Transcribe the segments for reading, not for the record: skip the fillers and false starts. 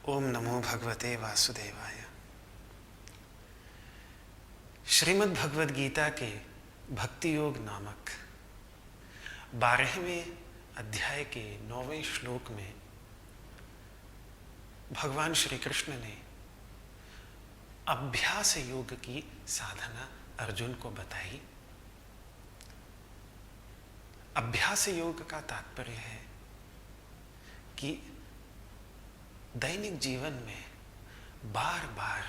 ओम नमो भगवते वासुदेवाय। श्रीमद् भगवद गीता के भक्ति योग नामक 12वें अध्याय के 9वें श्लोक में भगवान श्री कृष्ण ने अभ्यास योग की साधना अर्जुन को बताई। अभ्यास योग का तात्पर्य है कि दैनिक जीवन में बार बार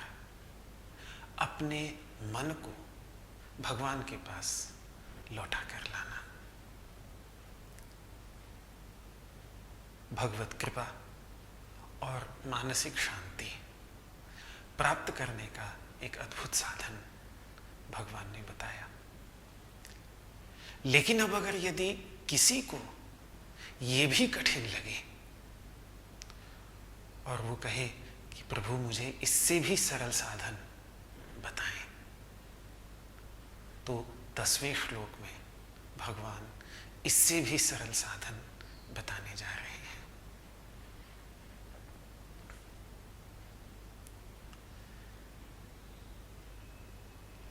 अपने मन को भगवान के पास लौटा कर लाना, भगवत कृपा और मानसिक शांति प्राप्त करने का एक अद्भुत साधन भगवान ने बताया। लेकिन अब अगर यदि किसी को ये भी कठिन लगे और वो कहे कि प्रभु मुझे इससे भी सरल साधन बताएं, तो 10वें श्लोक में भगवान इससे भी सरल साधन बताने जा रहे हैं।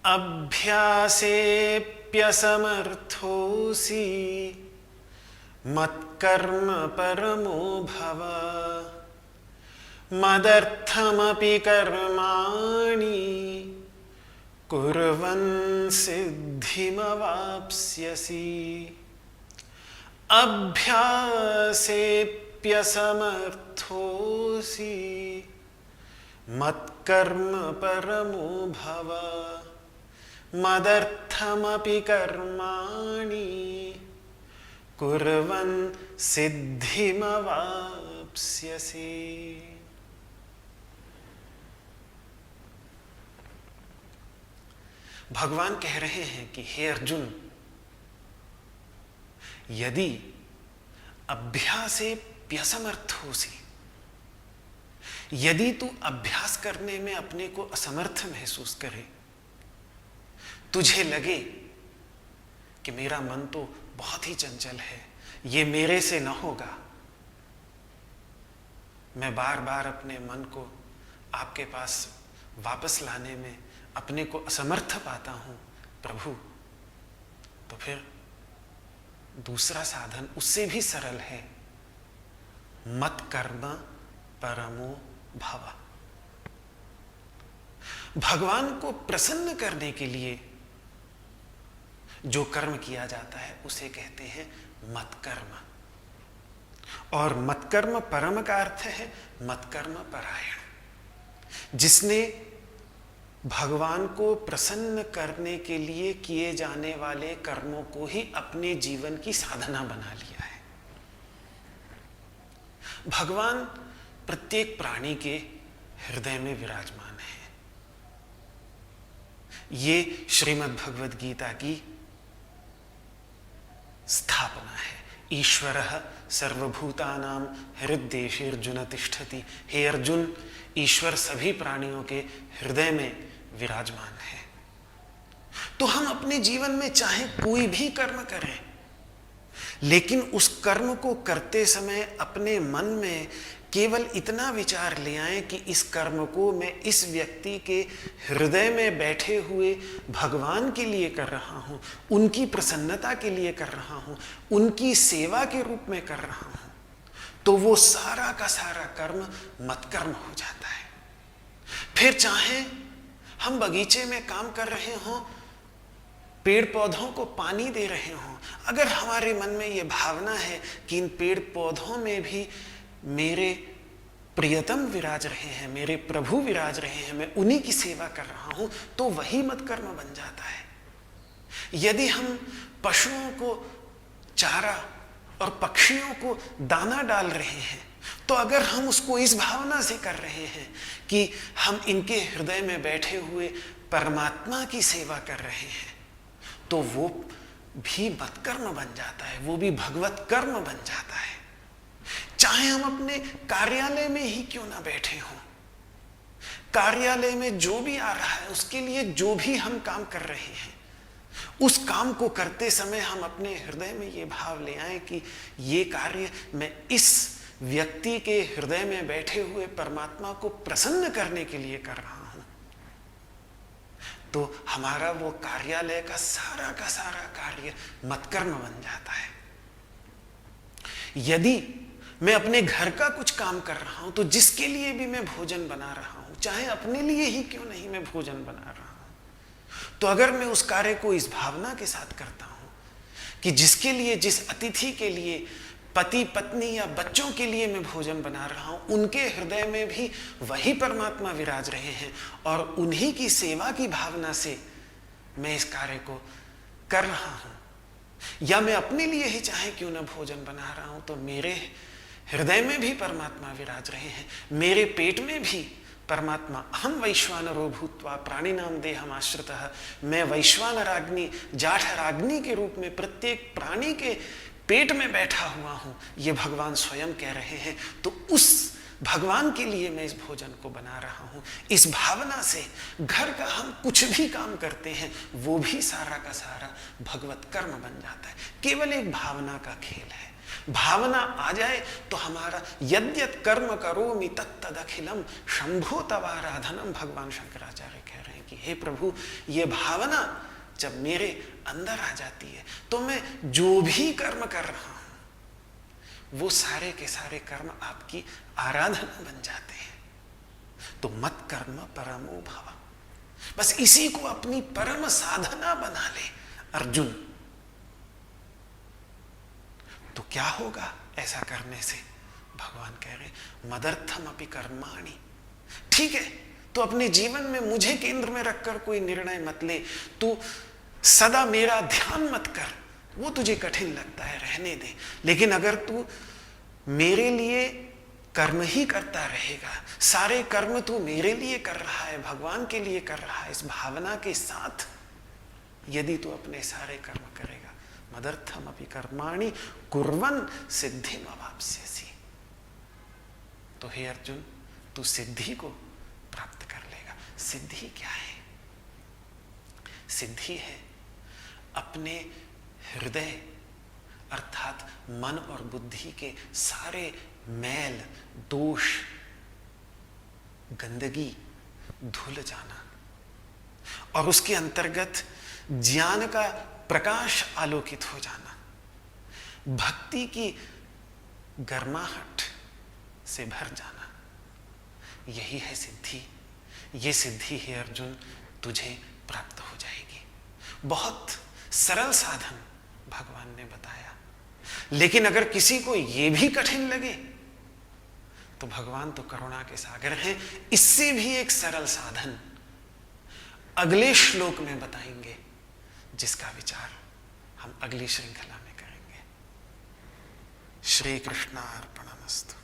अभ्यासेऽप्यसमर्थोऽसि मत्कर्म परमो भव मदर्थमपि कर्माणि कुर्वन् सिद्धिमवाप्स्यसि। अभ्यासेऽप्यसमर्थोऽसि मत्कर्म परमो भव मदर्थमपि कर्माणि कुर्वन् सिद्धिमवाप्स्यसि। भगवान कह रहे हैं कि हे अर्जुन, यदि अभ्यासेऽप्यसमर्थोऽसि, यदि तू अभ्यास करने में अपने को असमर्थ महसूस करे, तुझे लगे कि मेरा मन तो बहुत ही चंचल है, ये मेरे से न होगा, मैं बार बार अपने मन को आपके पास वापस लाने में अपने को असमर्थ पाता हूं प्रभु, तो फिर दूसरा साधन उससे भी सरल है, मत कर्म परमो भव। भगवान को प्रसन्न करने के लिए जो कर्म किया जाता है उसे कहते हैं मत्कर्म, और मत्कर्म परम का अर्थ है मत्कर्म परायण। जिसने भगवान को प्रसन्न करने के लिए किए जाने वाले कर्मों को ही अपने जीवन की साधना बना लिया है। भगवान प्रत्येक प्राणी के हृदय में विराजमान है। ये श्रीमद् भगवद गीता की स्थापना है। ईश्वरः सर्वभूतानां हृद्देशेऽर्जुन तिष्ठति। हे अर्जुन, ईश्वर सभी प्राणियों के हृदय में विराजमान है। तो हम अपने जीवन में चाहे कोई भी कर्म करें, लेकिन उस कर्म को करते समय अपने मन में केवल इतना विचार ले आएं कि इस कर्म को मैं इस व्यक्ति के हृदय में बैठे हुए भगवान के लिए कर रहा हूं, उनकी प्रसन्नता के लिए कर रहा हूं, उनकी सेवा के रूप में कर रहा हूं, तो वो सारा का सारा कर्म मत्कर्म हो जाता है। फिर चाहे हम बगीचे में काम कर रहे हों, पेड़ पौधों को पानी दे रहे हों, अगर हमारे मन में ये भावना है कि इन पेड़ पौधों में भी मेरे प्रियतम विराज रहे हैं, मेरे प्रभु विराज रहे हैं, मैं उन्हीं की सेवा कर रहा हूं, तो वही मत्कर्म बन जाता है। यदि हम पशुओं को चारा और पक्षियों को दाना डाल रहे हैं, तो अगर हम उसको इस भावना से कर रहे हैं कि हम इनके हृदय में बैठे हुए परमात्मा की सेवा कर रहे हैं, तो वो भी मत्कर्म बन जाता है, वो भी भगवत कर्म बन जाता है। चाहे हम अपने कार्यालय में ही क्यों ना बैठे हों, कार्यालय में जो भी आ रहा है उसके लिए जो भी हम काम कर रहे हैं, उस काम को करते समय हम अपने हृदय में ये भाव ले आए कि ये कार्य मैं इस व्यक्ति के हृदय में बैठे हुए परमात्मा को प्रसन्न करने के लिए कर रहा हूं, तो हमारा वो कार्यालय का सारा कार्य मतकर्म बन जाता है। यदि मैं अपने घर का कुछ काम कर रहा हूं, तो जिसके लिए भी मैं भोजन बना रहा हूं, चाहे अपने लिए ही क्यों नहीं मैं भोजन बना रहा हूं, तो अगर मैं उस कार्य को इस भावना के साथ करता हूं कि जिसके लिए, जिस अतिथि के लिए, पति पत्नी या बच्चों के लिए मैं भोजन बना रहा हूं, उनके हृदय में भी वही परमात्मा विराज रहे हैं और उन्हीं की सेवा की भावना से मैं इस कार्य को कर रहा हूं, या मैं अपने लिए ही चाहे क्यों ना भोजन बना रहा हूं, तो मेरे हृदय में भी परमात्मा विराज रहे हैं, मेरे पेट में भी परमात्मा। हम वैश्वानरो भूत्वा प्राणिनाम देहमाश्रितः, मैं वैश्वानराग्नि जाठराग्नि के रूप में प्रत्येक प्राणी के पेट में बैठा हुआ हूं, ये भगवान स्वयं कह रहे हैं। तो उस भगवान के लिए मैं इस भोजन को बना रहा हूं। इस भावना से घर का हम कुछ भी काम करते हैं, वो भी सारा का सारा भगवत कर्म बन जाता है। केवल एक भावना का खेल है। भावना आ जाए तो हमारा यद्यत कर्म करोमि तत्तदखिलम शंभो तवाराधनम, भगवान शंकराचार्य कह रहे हैं कि हे प्रभु, ये भावना जब मेरे अंदर आ जाती है तो मैं जो भी कर्म कर रहा हूं वो सारे के सारे कर्म आपकी आराधना बन जाते हैं। तो मत कर्म परमो भव, बस इसी को अपनी परम साधना बना ले अर्जुन। तो क्या होगा ऐसा करने से? भगवान कह रहे मदर्थम अपि कर्माणि। ठीक है, तो अपने जीवन में मुझे केंद्र में रखकर कोई निर्णय मत ले, तू सदा मेरा ध्यान मत कर, वो तुझे कठिन लगता है, रहने दे। लेकिन अगर तू मेरे लिए कर्म ही करता रहेगा, सारे कर्म तू मेरे लिए कर रहा है, भगवान के लिए कर रहा है, इस भावना के साथ यदि तू अपने सारे कर्म करेगा, मदर्थम अपि कर्माणि कुर्वन् सिद्धिम अवाप्स्यसि, तो हे अर्जुन, तू सिद्धि को प्राप्त कर लेगा। सिद्धि क्या है? सिद्धि है अपने हृदय अर्थात मन और बुद्धि के सारे मैल, दोष, गंदगी धुल जाना और उसके अंतर्गत ज्ञान का प्रकाश आलोकित हो जाना, भक्ति की गर्माहट से भर जाना, यही है सिद्धि। ये सिद्धि है अर्जुन, तुझे प्राप्त हो जाएगी। बहुत सरल साधन भगवान ने बताया, लेकिन अगर किसी को यह भी कठिन लगे तो भगवान तो करुणा के सागर हैं। इससे भी एक सरल साधन अगले श्लोक में बताएंगे, जिसका विचार हम अगली श्रृंखला में करेंगे। श्री कृष्णार्पणमस्तु।